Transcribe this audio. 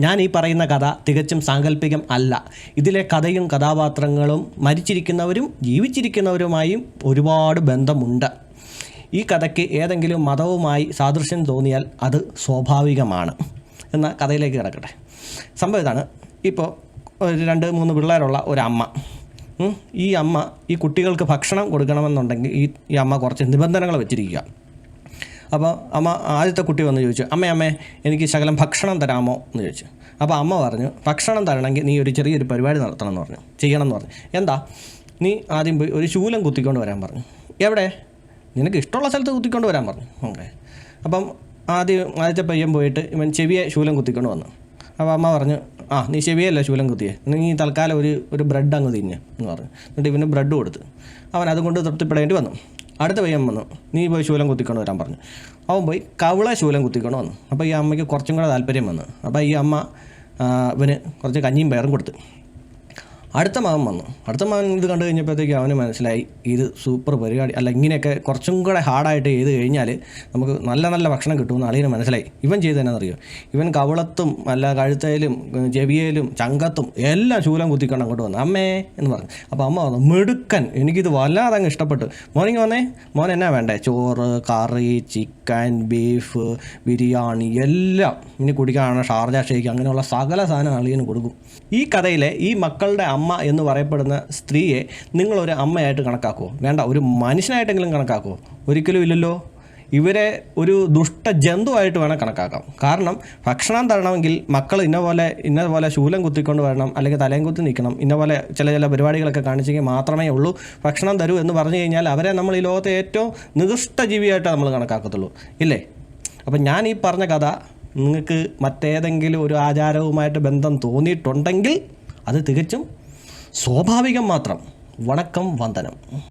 ഞാൻ ഈ പറയുന്ന കഥ തികച്ചും സാങ്കല്പികം അല്ല. ഇതിലെ കഥയും കഥാപാത്രങ്ങളും മരിച്ചിരിക്കുന്നവരും ജീവിച്ചിരിക്കുന്നവരുമായും ഒരുപാട് ബന്ധമുണ്ട്. ഈ കഥയ്ക്ക് ഏതെങ്കിലും മതവുമായി സാദൃശ്യം തോന്നിയാൽ അത് സ്വാഭാവികമാണ്. എന്ന കഥയിലേക്ക് കിടക്കട്ടെ. സംഭവം ഇതാണ്. ഇപ്പോൾ ഒരു 2-3 പിള്ളേരുള്ള ഒരമ്മ, ഈ അമ്മ ഈ കുട്ടികൾക്ക് ഭക്ഷണം കൊടുക്കണമെന്നുണ്ടെങ്കിൽ ഈ അമ്മ കുറച്ച് നിബന്ധനകൾ വെച്ചിരിക്കുക. അപ്പോൾ അമ്മ ആദ്യത്തെ കുട്ടി വന്ന് ചോദിച്ചു, അമ്മേ എനിക്ക് ശകലം ഭക്ഷണം തരാമോ എന്ന് ചോദിച്ചു. അപ്പോൾ അമ്മ പറഞ്ഞു, ഭക്ഷണം തരണമെങ്കിൽ നീ ഒരു ചെറിയൊരു പരിപാടി നടത്തണം എന്ന് പറഞ്ഞു, ചെയ്യണം എന്ന് പറഞ്ഞു. എന്താ? നീ ആദ്യം പോയി ഒരു ശൂലം കുത്തിക്കൊണ്ട് വരാൻ പറഞ്ഞു. എവിടെ? നിനക്ക് ഇഷ്ടമുള്ള സ്ഥലത്ത് കുത്തിക്കൊണ്ട് വരാൻ പറഞ്ഞു. ഓക്കെ. അപ്പം ആദ്യത്തെ പയ്യൻ പോയിട്ട് ഇവൻ ചെവിയെ ശൂലം കുത്തിക്കൊണ്ട് വന്നു. അപ്പോൾ അമ്മ പറഞ്ഞു, നീ ചെവിയല്ല ശൂലം കുത്തിയേ, നീ തൽക്കാലം ഒരു ബ്രെഡ് അങ്ങ് തിന്നെ എന്ന് പറഞ്ഞു. എന്നിട്ട് ഇവന് ബ്രെഡ് കൊടുത്ത് അവൻ അതുകൊണ്ട് തൃപ്തിപ്പെടേണ്ടി വന്നു. അടുത്ത പയ്യൻ വന്നു, നീ പോയി ശൂലം കുത്തിക്കൊണ്ട് വരാൻ പറഞ്ഞു. അവൻ പോയി കവിള ശൂലം കുത്തിക്കൊണ്ട് വന്നു. അപ്പോൾ ഈ അമ്മയ്ക്ക് കുറച്ചും കൂടെ താല്പര്യം വന്നു. അപ്പോൾ ഈ അമ്മ ഇവന് കുറച്ച് കഞ്ഞിയും പയറും കൊടുത്ത്. അടുത്ത മകൻ വന്നു. അടുത്ത മകൻ ഇത് കണ്ടു കഴിഞ്ഞപ്പോഴത്തേക്ക് അവന് മനസ്സിലായി ഇത് സൂപ്പർ പരിപാടി അല്ല, ഇങ്ങനെയൊക്കെ കുറച്ചും കൂടെ ഹാർഡായിട്ട് ചെയ്ത് കഴിഞ്ഞാൽ നമുക്ക് നല്ല ഭക്ഷണം കിട്ടുമെന്ന് അളിയന് മനസ്സിലായി. ഇവൻ ചെയ്തതെന്നറിയോ? ഇവൻ കവിളത്തും കഴുത്തയിലും ചെവിയയിലും ചങ്കത്തും എല്ലാം ശൂലം കുത്തിക്കൊണ്ട് അങ്ങോട്ട് വന്നു. അമ്മേ എന്ന് പറഞ്ഞു. അപ്പോൾ അമ്മ വന്നു, മിടുക്കൻ, എനിക്കിത് വല്ലാതെ അങ്ങ് ഇഷ്ടപ്പെട്ടു. മോനിങ് വന്നേ, മോൻ എന്നാ വേണ്ടേ? ചോറ്, കറി, ചിക്കൻ, ബീഫ്, ബിരിയാണി എല്ലാം. ഇനി കുടിക്കാനാണ് ഷാർജ ഷേക്ക്, അങ്ങനെയുള്ള സകല സാധനം അളിയന് കൊടുക്കും. ഈ കഥയിലെ ഈ മക്കളുടെ അമ്മ എന്ന് പറയപ്പെടുന്ന സ്ത്രീയെ നിങ്ങളൊരു അമ്മയായിട്ട് കണക്കാക്കുമോ? വേണ്ട, ഒരു മനുഷ്യനായിട്ടെങ്കിലും കണക്കാക്കുമോ? ഒരിക്കലും ഇല്ലല്ലോ. ഇവരെ ഒരു ദുഷ്ട ജന്തുവായിട്ട് വേണം കണക്കാക്കാം. കാരണം ഭക്ഷണം തരണമെങ്കിൽ മക്കൾ ഇന്നപോലെ ശൂലം കുത്തിക്കൊണ്ട് വരണം, അല്ലെങ്കിൽ തലയും കുത്തി നിൽക്കണം, ഇന്നപോലെ ചില പരിപാടികളൊക്കെ കാണിച്ചെങ്കിൽ മാത്രമേ ഉള്ളൂ ഭക്ഷണം തരൂ എന്ന് പറഞ്ഞു കഴിഞ്ഞാൽ അവരെ നമ്മൾ ഈ ലോകത്തെ ഏറ്റവും നികൃഷ്ട ജീവിയായിട്ട് നമ്മൾ കണക്കാക്കത്തുള്ളൂ, ഇല്ലേ? അപ്പം ഞാൻ ഈ പറഞ്ഞ കഥ നിങ്ങൾക്ക് മറ്റേതെങ്കിലും ഒരു ആചാരവുമായിട്ട് ബന്ധം തോന്നിയിട്ടുണ്ടെങ്കിൽ അത് തികച്ചും സ്വാഭാവികം മാത്രം. വണക്കം, വന്ദനം.